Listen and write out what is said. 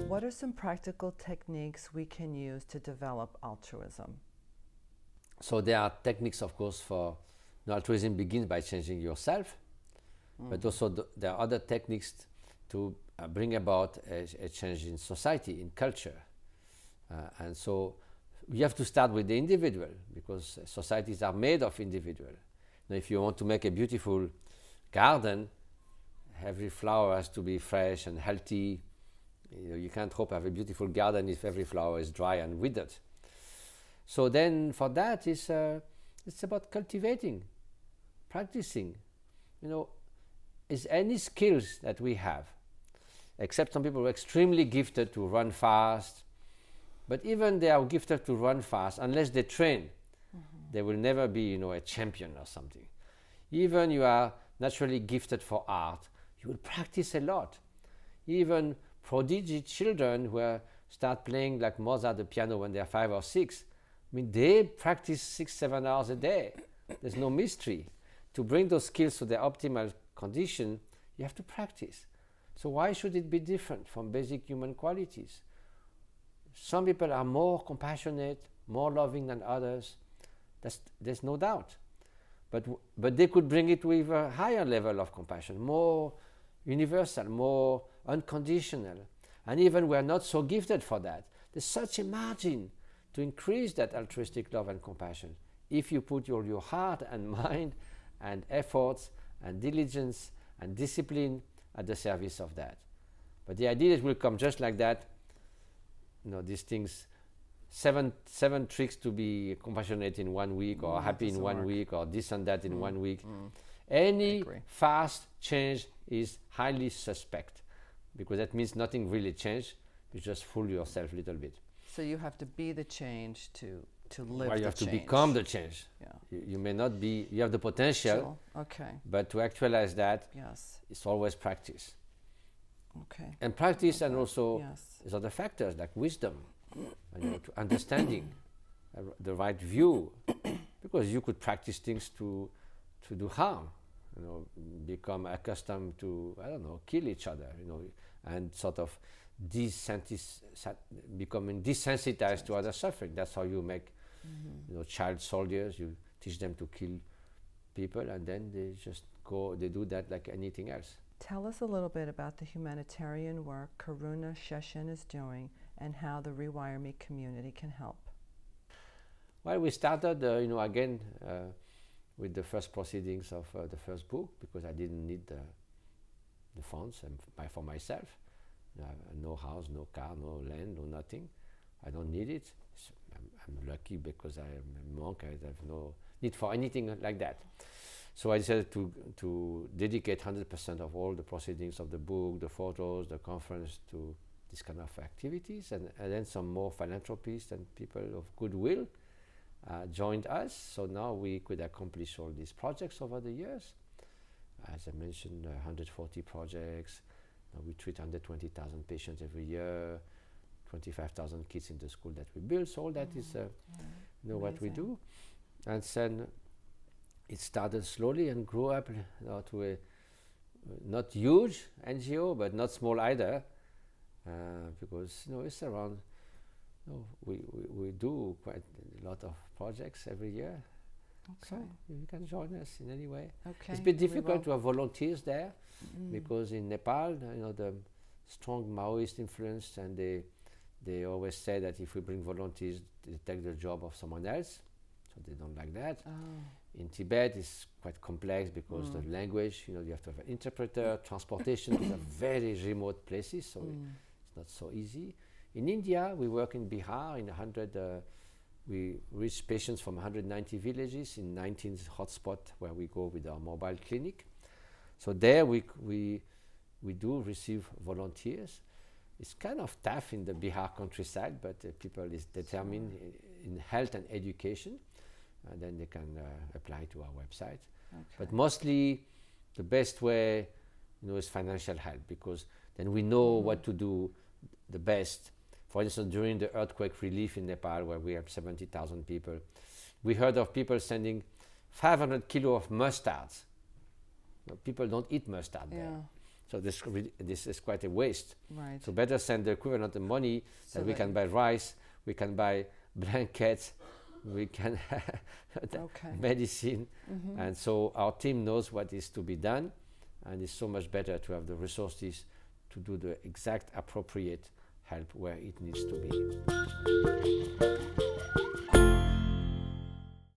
What are some practical techniques we can use to develop altruism? So there are techniques, of course, for altruism begins by changing yourself, but also there are other techniques to bring about a change in society, in culture. And so you have to start with the individual, because societies are made of individuals. Now, if you want to make a beautiful garden, every flower has to be fresh and healthy. You can't hope to have a beautiful garden if every flower is dry and withered. So then for that, it's about cultivating, practicing. Is any skills that we have, except some people who are extremely gifted to run fast, but even they are gifted to run fast, unless they train, they will never be, a champion or something. Even you are naturally gifted for art, you will practice a lot. Even prodigy children who start playing like Mozart the piano when they are 5 or 6, they practice 6-7 hours a day. There's no mystery. To bring those skills to their optimal condition, you have to practice. So why should it be different from basic human qualities? Some people are more compassionate, more loving than others. There's no doubt. But they could bring it with a higher level of compassion, more universal, more unconditional. And even we're not so gifted for that. There's such a margin to increase that altruistic love and compassion if you put your heart and mind and efforts and diligence and discipline at the service of that. But the idea is will come just like that. These things, seven tricks to be compassionate in 1 week, or happy in 1 week, or this and that in 1 week. Any fast change is highly suspect, because that means nothing really changed. You just fool yourself a little bit. So you have to be the change to live well, you the have change. to become the change. Yeah. You may not be, you have the potential, but to actualize that, it's always practice. Okay. And practice, and also there's other factors like wisdom, and, to understanding the right view, because you could practice things to do harm, become accustomed to, kill each other, and sort of becoming desensitized to other suffering. That's how you make, child soldiers. You teach them to kill people, and then they just they do that like anything else. Tell us a little bit about the humanitarian work Karuna Sheshan is doing and how the Rewire Me community can help. Well, we started, again, with the first proceedings of the first book, because I didn't need the funds for myself. No house, no car, no land, no nothing. I don't need it. I'm lucky because I am a monk. I have no need for anything like that. So I decided to dedicate 100% of all the proceedings of the book, the photos, the conference to this kind of activities, and then some more philanthropists and people of goodwill joined us. So now we could accomplish all these projects over the years. As I mentioned, 140 projects. We treat 120,000 patients every year, 25,000 kids in the school that we build. So all that is what we do. And then it started slowly and grew up to a not huge NGO, but not small either, because it's around. We do quite a lot of projects every year. Okay. So you can join us in any way. Okay. It's a bit difficult to have volunteers there, because in Nepal, the strong Maoist influence, and they always say that if we bring volunteers, they take the job of someone else, so they don't like that. In Tibet, it's quite complex because the language, you have to have an interpreter, transportation to very remote places, so it's not so easy. In India, we work in Bihar in 100. We reach patients from 190 villages in 19 hotspots where we go with our mobile clinic. So there we do receive volunteers. It's kind of tough in the Bihar countryside, but people is determined in health and education, and then they can apply to our website. Okay. But mostly the best way is financial help, because then we know what to do the best. For instance, during the earthquake relief in Nepal, where we have 70,000 people, we heard of people sending 500 kilos of mustards People don't eat mustard Yeah. there. So this is quite a waste. Right. So better send the equivalent of money So that we that can buy rice, we can buy blankets, we can Okay. medicine. Mm-hmm. And so our team knows what is to be done, and it's so much better to have the resources to do the exact appropriate help where it needs to be.